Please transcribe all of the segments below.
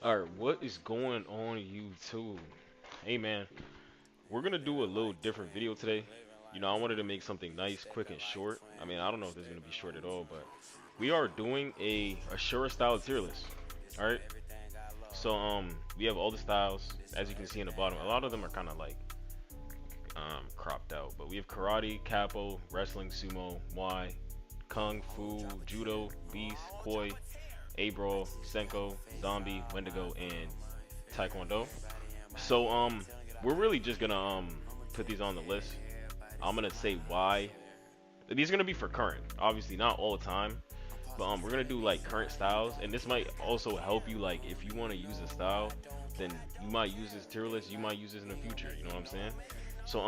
Alright, what is going on YouTube? Hey man, we're gonna do a little different video today. I wanted to make something nice, quick, and short. I mean, I don't know if this is gonna be short at all, but we are doing a Ashura style tier list. Alright? So we have all the styles, as you can see in the bottom. A lot of them are kinda like cropped out. But we have karate, capo, wrestling, sumo, muay, kung fu, judo, beast, koi, A-brawl, Senko, zombie, Wendigo, and Taekwondo. So we're really just gonna put these on the list. I'm gonna say why. These are gonna be for current, obviously not all the time, but we're gonna do like current styles, and this might also help you like if you want to use a style, then you might use this tier list. You might use this in the future. You know what I'm saying? So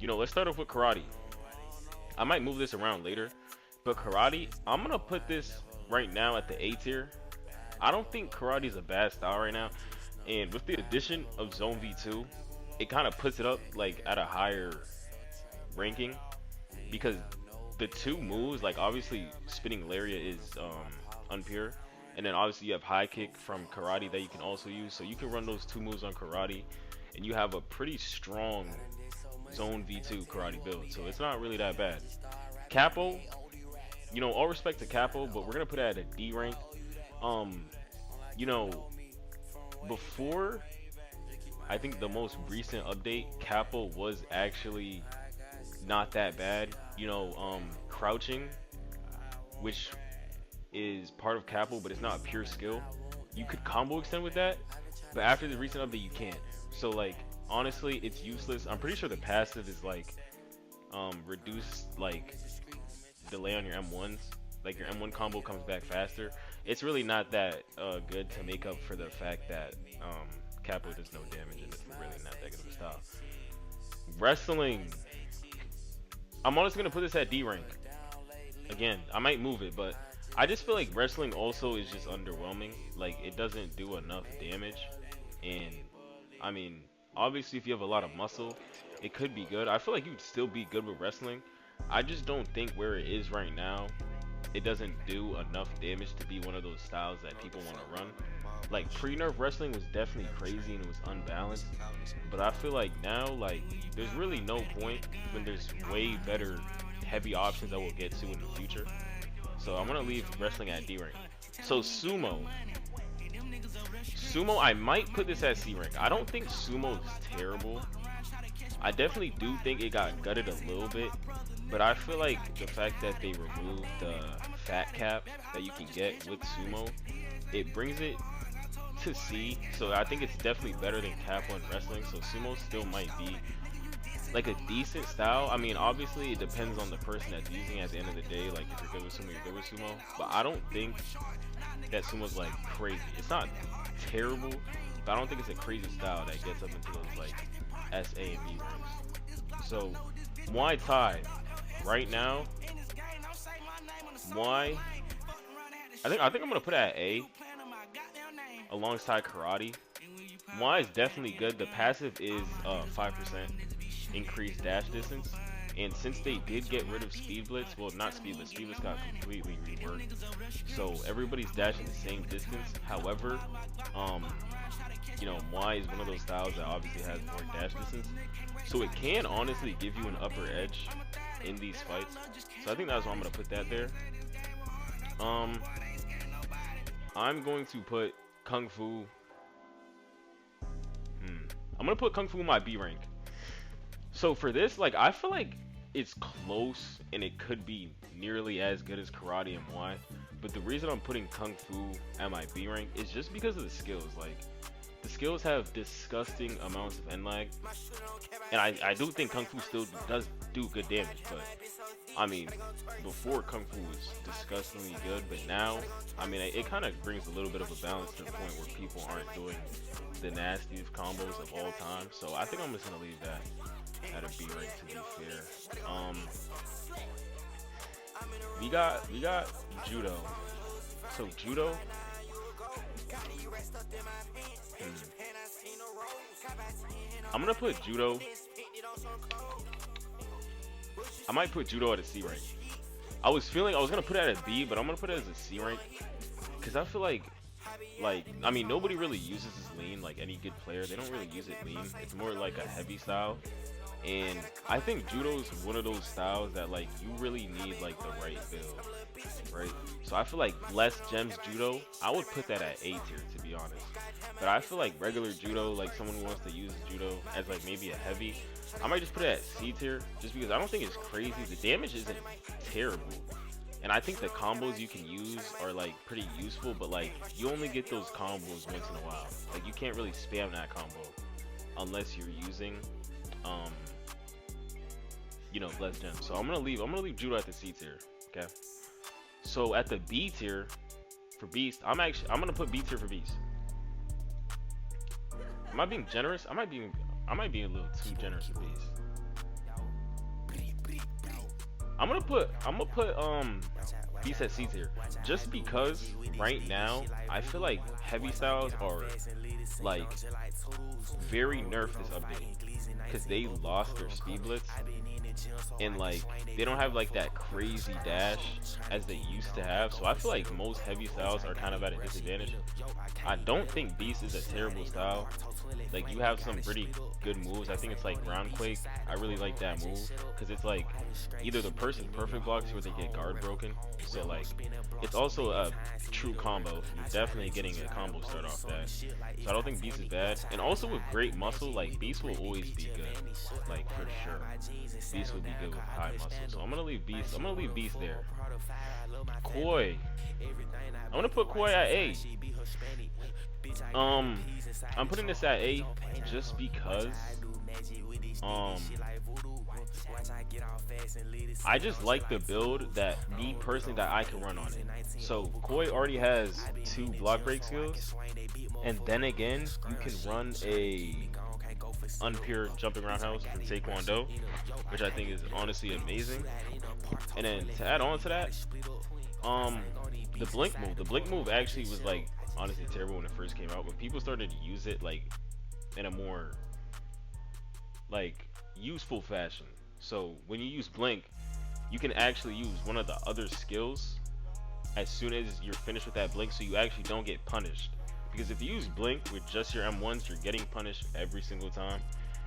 let's start off with karate. I might move this around later, but karate, I'm gonna put this right now at the A tier. I don't think karate is a bad style right now, and with the addition of Zone V2, it kind of puts it up like at a higher ranking because the two moves, like obviously spinning lariat is unpure, and then obviously you have high kick from karate that you can also use. So you can run those two moves on karate, and you have a pretty strong Zone V2 karate build. So it's not really that bad. Capo, all respect to Capo, but we're gonna put it at a D rank. Um, you know, before I think the most recent update, Capo was actually not that bad. Crouching, which is part of Capo, but it's not a pure skill. You could combo extend with that, but after the recent update, you can't. So like, honestly, it's useless. I'm pretty sure the passive is like reduce like delay on your M1s. Like your M1 combo comes back faster. It's really not that good to make up for the fact that Capo does no damage and it's really not that good of a style. Wrestling, I'm honestly gonna put this at D rank. Again, I might move it, but I just feel like wrestling also is just underwhelming. Like it doesn't do enough damage, and I mean, obviously if you have a lot of muscle, it could be good. I feel like you'd still be good with wrestling. I just don't think where it is right now, it doesn't do enough damage to be one of those styles that people want to run. Like pre-nerf wrestling was definitely crazy and it was unbalanced, but I feel like now like there's really no point when there's way better heavy options that we'll get to in the future. So I'm gonna leave wrestling at D rank. So sumo, I might put this at C rank. I don't think sumo is terrible. I definitely do think it got gutted a little bit, but I feel like the fact that they removed the fat cap that you can get with sumo, it brings it to C. So I think it's definitely better than Capo and wrestling. So sumo still might be like a decent style. I mean, obviously it depends on the person that's using it at the end of the day. Like if you're good with sumo, you're good with sumo. But I don't think that sumo's like crazy. It's not terrible, but I don't think it's a crazy style that gets up into those like S, A, and B ranks. So Muay Thai right now, Muay. I think I'm gonna put it at A alongside karate. Muay is definitely good. The passive is 5% increased dash distance. And since they did get rid of Speed Blitz, well, not Speed Blitz, Speed Blitz got completely reworked. So everybody's dashing the same distance. However, Muay is one of those styles that obviously has more dash distance. So it can honestly give you an upper edge in these fights. So I think that's why I'm going to put that there. I'm going to put Kung Fu. I'm going to put Kung Fu in my B rank. So for this, like, I feel like it's close and it could be nearly as good as karate and Muay. But the reason I'm putting Kung Fu at my B rank is just because of the skills. Like, the skills have disgusting amounts of end lag. And I do think Kung Fu still does do good damage. But, I mean, before Kung Fu was disgustingly good. But now, I mean, it kind of brings a little bit of a balance to the point where people aren't doing the nastiest combos of all time. So I think I'm just going to leave that at a B rank to be fair. We got judo. So judo. I'm gonna put judo. I might put judo at a C rank. I was gonna put it at a B, but I'm gonna put it as a C rank because I feel like like, I mean, nobody really uses this lean. Like any good player, they don't really use it lean. It's more like a heavy style. And I think judo is one of those styles that like you really need like the right build, right? So I feel like less gems judo, I would put that at A tier to be honest. But I feel like regular judo, like someone who wants to use judo as like maybe a heavy, I might just put it at C tier just because I don't think it's crazy. The damage isn't terrible. And I think the combos you can use are like pretty useful, but like you only get those combos once in a while. Like you can't really spam that combo unless you're using you know, less gems. So I'm gonna leave judo at the C tier. Okay. So at the B tier for Beast, I'm gonna put B tier for Beast. Am I being generous? I might be a little too generous for Beast. I'm gonna put Beast at C tier just because right now I feel like heavy styles are like very nerfed this update because they lost their speed blitz and like they don't have like that crazy dash as they used to have. So I feel like most heavy styles are kind of at a disadvantage. I don't think Beast is a terrible style. Like you have some pretty good moves. I think it's like ground quake. I really like that move because it's like either the person perfect blocks or they get guard broken. So like it's also a true combo. You're definitely getting a combo start off that. So I don't think Beast is bad. And also with great muscle, like Beast will always be good. Like for sure. Beast will be good with high muscle. So I'm gonna leave Beast. I'm gonna leave Beast there. Koi. I'm gonna put Koi at A. I'm putting this at A just because I just like the build that me personally that I can run on it. So Koi already has 2 block break skills, and then again you can run a unpure jumping roundhouse from Taekwondo, which I think is honestly amazing. And then to add on to that, the blink move actually was like honestly terrible when it first came out, but people started to use it like in a more like useful fashion. So when you use blink, you can actually use one of the other skills as soon as you're finished with that blink, so you actually don't get punished. Because if you use blink with just your M1s, you're getting punished every single time,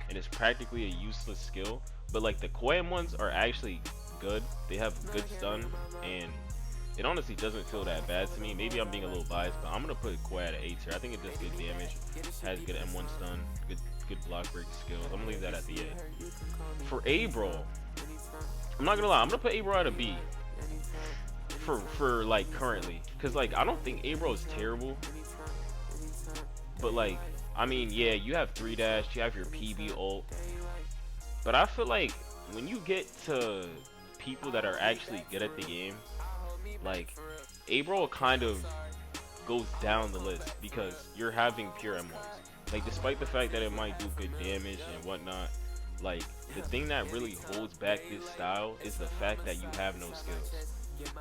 and it's practically a useless skill. But like the Koi M1s are actually good. They have good stun, and it honestly doesn't feel that bad to me. Maybe I'm being a little biased, but I'm gonna put Koi at an A tier. I think it does good damage, has good M1 stun, good block break skills. I'm gonna leave that at the A. For A-Bro, I'm not gonna lie, I'm gonna put A-Bro at a B. For like currently, cause like I don't think A-Bro is terrible, but like I mean yeah, you have 3 dash, you have your PB ult, but I feel like when you get to people that are actually good at the game, like A-Bro kind of goes down the list because you're having pure M1s. Like despite the fact that it might do good damage and whatnot, like the thing that really holds back this style is the fact that you have no skills.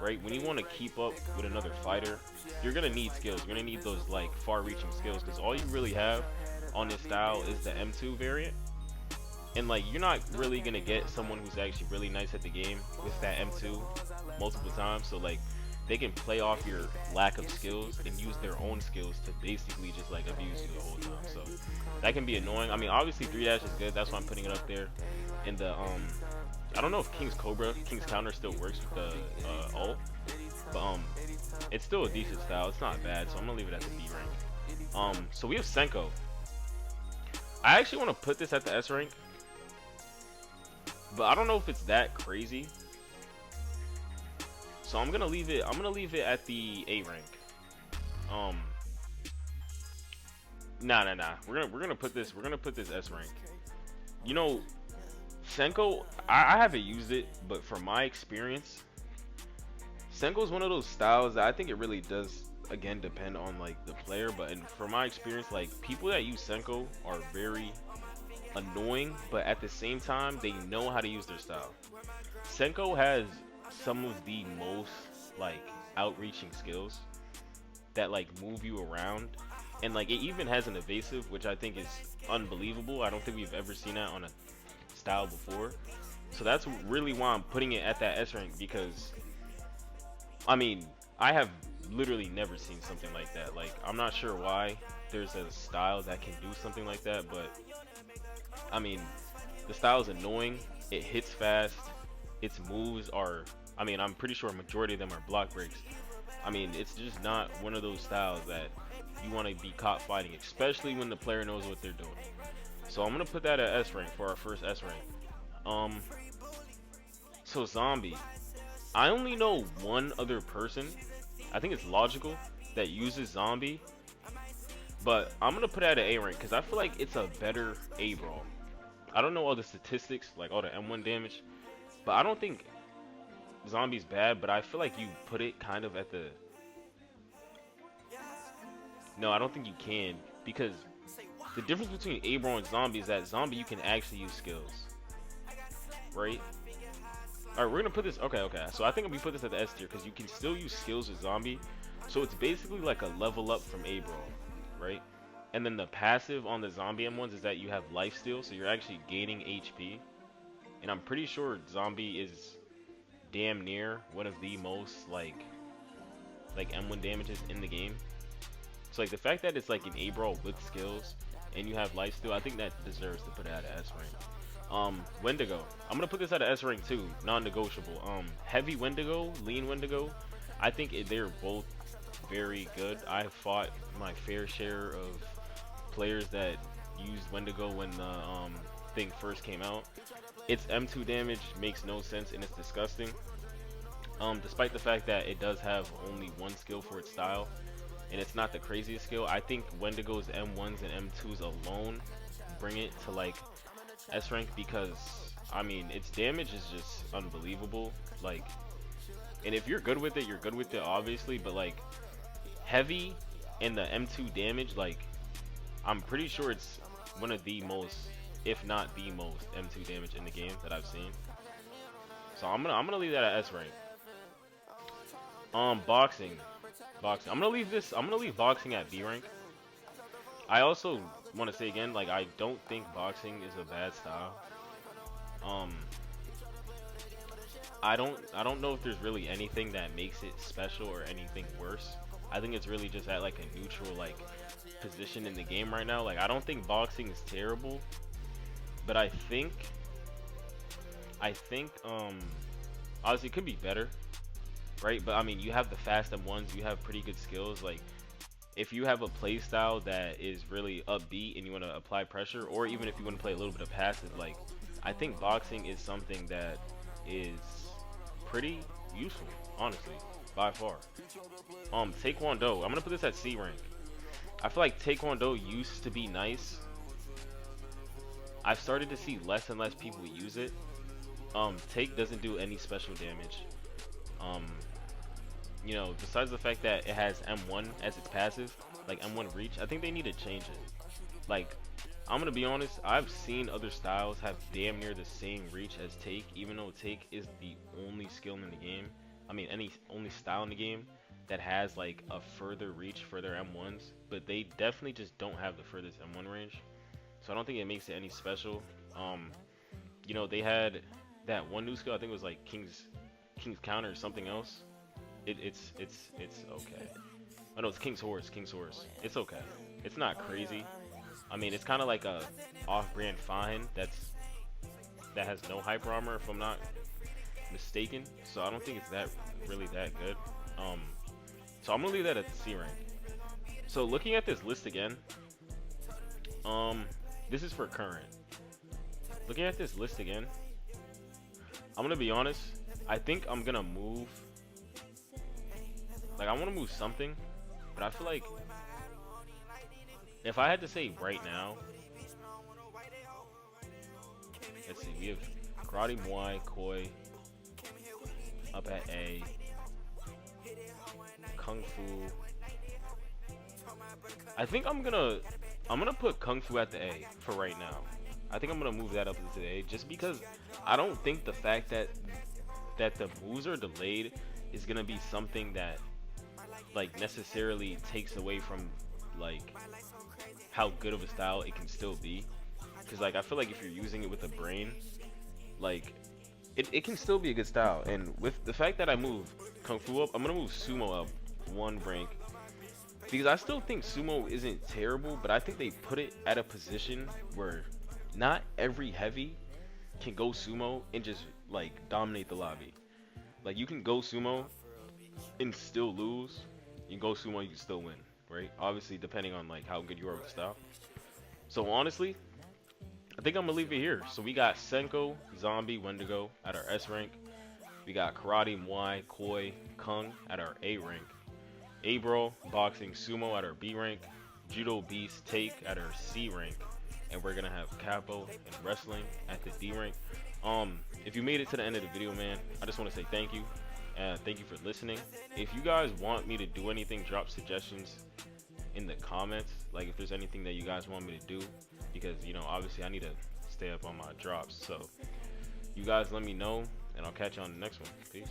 Right, when you want to keep up with another fighter, you're gonna need skills. You're gonna need those like far-reaching skills because all you really have on this style is the M2 variant, and like you're not really gonna get someone who's actually really nice at the game with that M2 multiple times. So like they can play off your lack of skills and use their own skills to basically just like abuse you the whole time. So that can be annoying. I mean, obviously 3 dash is good. That's why I'm putting it up there. In the I don't know if King's Counter still works with the ult, but it's still a decent style. It's not bad, so I'm gonna leave it at the B rank. So we have Senko. I actually want to put this at the S rank, but I don't know if it's that crazy. So I'm gonna leave it. I'm gonna leave it at the A rank. Nah. We're gonna put this. We're gonna put this S rank. You know, Senko, I haven't used it, but from my experience, Senko is one of those styles that I think it really does, again, depend on like the player. But from my experience, like people that use Senko are very annoying, but at the same time, they know how to use their style. Senko has some of the most like outreaching skills that like move you around, and like it even has an evasive, which I think is unbelievable. I don't think we've ever seen that on a style before. So that's really why I'm putting it at that S rank, because I mean I have literally never seen something like that. Like, I'm not sure why there's a style that can do something like that, but I mean, the style is annoying. It hits fast. Its moves are, I mean, I'm pretty sure a majority of them are block breaks. I mean, it's just not one of those styles that you want to be caught fighting, especially when the player knows what they're doing. So I'm gonna put that at S rank for our first S rank. Um, so zombie. I only know one other person. I think it's logical that uses zombie, but I'm gonna put it at an A rank because I feel like it's a better A brawl. I don't know all the statistics, like all the M1 damage, but I don't think zombie's bad. But I feel like you put it kind of at the. No, I don't think you can because the difference between A brawl and zombie is that zombie you can actually use skills, right? All right, we're gonna put this. Okay, okay. So I think we put this at the S tier because you can still use skills with zombie. So it's basically like a level up from A brawl, right? And then the passive on the zombie M1s is that you have life steal, so you're actually gaining HP. And I'm pretty sure zombie is damn near one of the most like M1 damages in the game. So like the fact that it's like an A brawl with skills and you have life steal, I think that deserves to put it at an S rank. Wendigo. I'm gonna put this at an S rank too, non-negotiable. Heavy Wendigo, lean Wendigo. I think they're both very good. I've fought my fair share of players that used Wendigo when the thing first came out. Its M2 damage makes no sense and it's disgusting. Despite the fact that it does have only one skill for its style, and it's not the craziest skill, I think Wendigo's M1s and M2s alone bring it to like S rank because I mean its damage is just unbelievable. Like, and if you're good with it, you're good with it obviously, but like heavy and the M2 damage, like I'm pretty sure it's one of the most, if not the most, M2 damage in the game that I've seen. So I'm gonna leave that at S rank. Boxing. I'm gonna leave boxing at B rank. I also want to say again, like I don't think boxing is a bad style. I don't know if there's really anything that makes it special or anything worse. I think it's really just at like a neutral like position in the game right now. Like I don't think boxing is terrible, but I think obviously it could be better, right? But I mean, you have the fast M1s, you have pretty good skills. Like if you have a play style that is really upbeat and you want to apply pressure, or even if you want to play a little bit of passive, like I think boxing is something that is pretty useful, honestly, by far. Taekwondo, I'm gonna put this at C rank. I feel like Taekwondo used to be nice. I've started to see less and less people use it. Take doesn't do any special damage. You know, besides the fact that it has M1 as its passive, like M1 reach, I think they need to change it. Like, I'm gonna be honest, I've seen other styles have damn near the same reach as Take, even though Take is the only skill in the game. I mean, only style in the game that has like a further reach for their M1s, but they definitely just don't have the furthest M1 range. So I don't think it makes it any special. You know, they had that one new skill, I think it was like King's Counter or something else. It's okay. Oh no, it's King's Horse. It's okay. It's not crazy. I mean, it's kind of like a off-brand Fine that has no hyper armor, if I'm not mistaken. So I don't think it's really that good. So I'm gonna leave that at the C rank. So looking at this list again, this is for current. Looking at this list again, I'm gonna be honest. I think I'm gonna move. Like I want to move something, but I feel like if I had to say right now, let's see, we have Karate, Muay, Koi up at A, Kung Fu. I think I'm gonna put Kung Fu at the A for right now. I think I'm gonna move that up to the A just because I don't think the fact that the moves are delayed is gonna be something that like necessarily takes away from like how good of a style it can still be. Because like I feel like if you're using it with a brain, like it can still be a good style. And with the fact that I move Kung Fu up, I'm gonna move Sumo up one rank because I still think sumo isn't terrible, but I think they put it at a position where not every heavy can go sumo and just like dominate the lobby. Like you can go sumo and still lose. You can go sumo, you can still win, right? Obviously, depending on like how good you are with style. So honestly, I think I'm gonna leave it here. So we got Senko, Zombie, Wendigo at our S rank. We got Karate, Muay, Koi, Kung at our A rank. A-Brawl, Boxing, Sumo at our B rank. Judo, Beast, Take at our C rank. And we're gonna have Capo and Wrestling at the D rank. If you made it to the end of the video, man, I just want to say thank you. And thank you for listening. If you guys want me to do anything, drop suggestions in the comments. Like if there's anything that you guys want me to do. Because, you know, obviously I need to stay up on my drops. So you guys let me know. And I'll catch you on the next one. Peace.